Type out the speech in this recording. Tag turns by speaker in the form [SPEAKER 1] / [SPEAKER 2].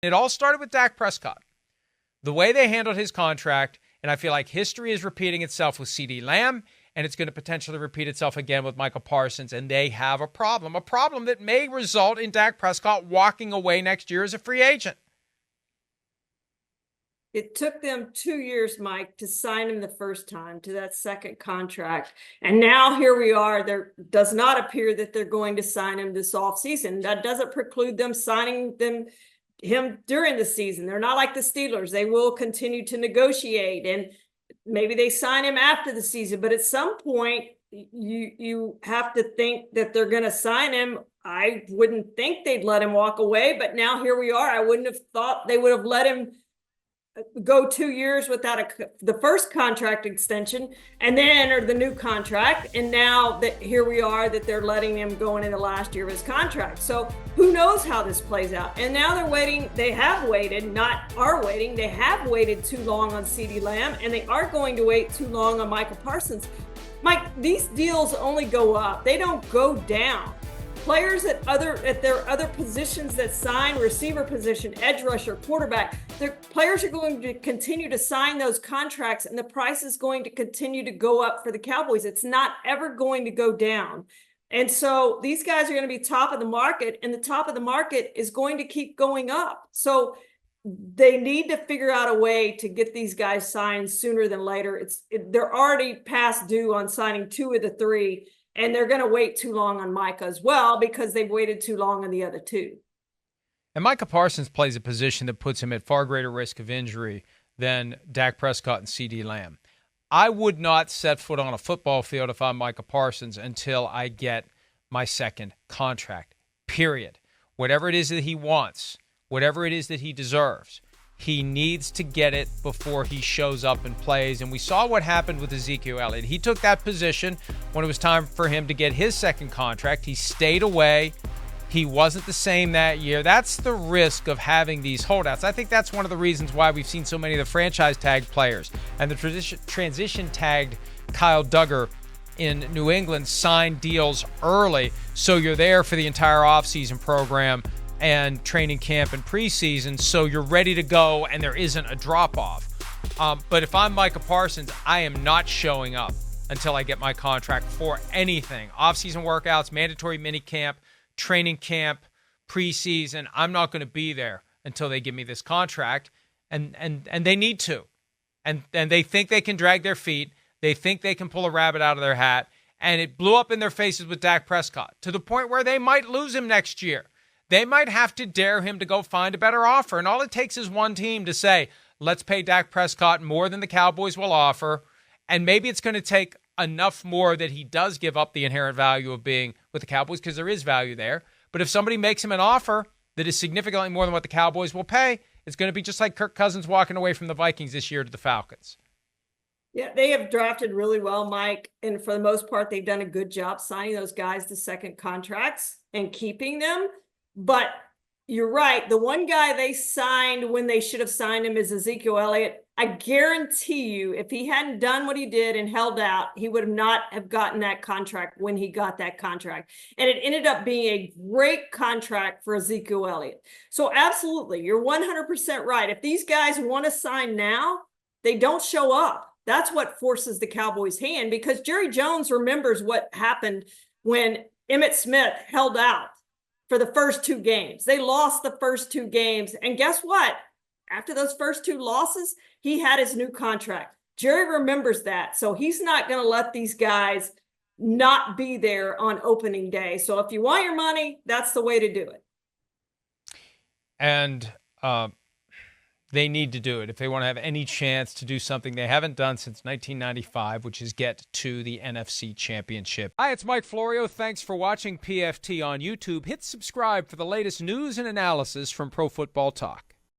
[SPEAKER 1] It all started with Dak Prescott. The way they handled his contract, and I feel like history is repeating itself with CeeDee Lamb, and it's going to potentially repeat itself again with Micah Parsons, and they have a problem that may result in Dak Prescott walking away next year as a free agent.
[SPEAKER 2] It took them 2 years, Mike, to sign him the first time to that second contract. And now here we are. There does not appear that they're going to sign him this offseason. That doesn't preclude them signing him during the season. They're not like the Steelers. They will continue to negotiate, and maybe they sign him after the season. But at some point, you have to think that they're going to sign him. I wouldn't think they'd let him walk away, but now here we are. I wouldn't have thought they would have let him go 2 years without the first contract extension and then enter the new contract. And now that here we are that they're letting him go into the last year of his contract. So who knows how this plays out? And now they're waiting. They have waited, not are waiting. They have waited too long on CeeDee Lamb, and they are going to wait too long on Micah Parsons. Mike, these deals only go up. They don't go down. Players at their other positions that sign, receiver position, edge rusher, quarterback, their players are going to continue to sign those contracts, and the price is going to continue to go up for the Cowboys. It's not ever going to go down. And so these guys are going to be top of the market, and the top of the market is going to keep going up. So they need to figure out a way to get these guys signed sooner than later. They're already past due on signing 2 of the 3. And they're going to wait too long on Micah as well because they've waited too long on the other 2.
[SPEAKER 1] And Micah Parsons plays a position that puts him at far greater risk of injury than Dak Prescott and CeeDee Lamb. I would not set foot on a football field if I'm Micah Parsons until I get my second contract, period. Whatever it is that he wants, whatever it is that he deserves, he needs to get it before he shows up and plays. And we saw what happened with Ezekiel Elliott. He took that position when it was time for him to get his second contract. He stayed away. He wasn't the same that year. That's the risk of having these holdouts. I think that's one of the reasons why we've seen so many of the franchise tagged players and the transition tagged Kyle Duggar in New England sign deals early, so you're there for the entire offseason program and training camp and preseason, so you're ready to go and there isn't a drop-off. But if I'm Micah Parsons, I am not showing up until I get my contract for anything. Offseason workouts, mandatory minicamp, training camp, preseason. I'm not going to be there until they give me this contract, and they need to. And they think they can drag their feet. They think they can pull a rabbit out of their hat, and it blew up in their faces with Dak Prescott to the point where they might lose him next year. They might have to dare him to go find a better offer. And all it takes is one team to say, let's pay Dak Prescott more than the Cowboys will offer. And maybe it's going to take enough more that he does give up the inherent value of being with the Cowboys, because there is value there. But if somebody makes him an offer that is significantly more than what the Cowboys will pay, it's going to be just like Kirk Cousins walking away from the Vikings this year to the Falcons.
[SPEAKER 2] Yeah, they have drafted really well, Mike. And for the most part, they've done a good job signing those guys to second contracts and keeping them. But you're right. The one guy they signed when they should have signed him is Ezekiel Elliott. I guarantee you, if he hadn't done what he did and held out, he would not have gotten that contract when he got that contract. And it ended up being a great contract for Ezekiel Elliott. So absolutely, you're 100% right. If these guys want to sign now, they don't show up. That's what forces the Cowboys' hand, because Jerry Jones remembers what happened when Emmitt Smith held out for the first 2 games. They lost the first 2 games. And guess what? After those first 2 losses, he had his new contract. Jerry remembers that. So he's not going to let these guys not be there on opening day. So if you want your money, that's the way to do it.
[SPEAKER 1] And they need to do it if they want to have any chance to do something they haven't done since 1995, which is get to the NFC Championship. Hi, it's Mike Florio. Thanks for watching PFT on YouTube. Hit subscribe for the latest news and analysis from Pro Football Talk.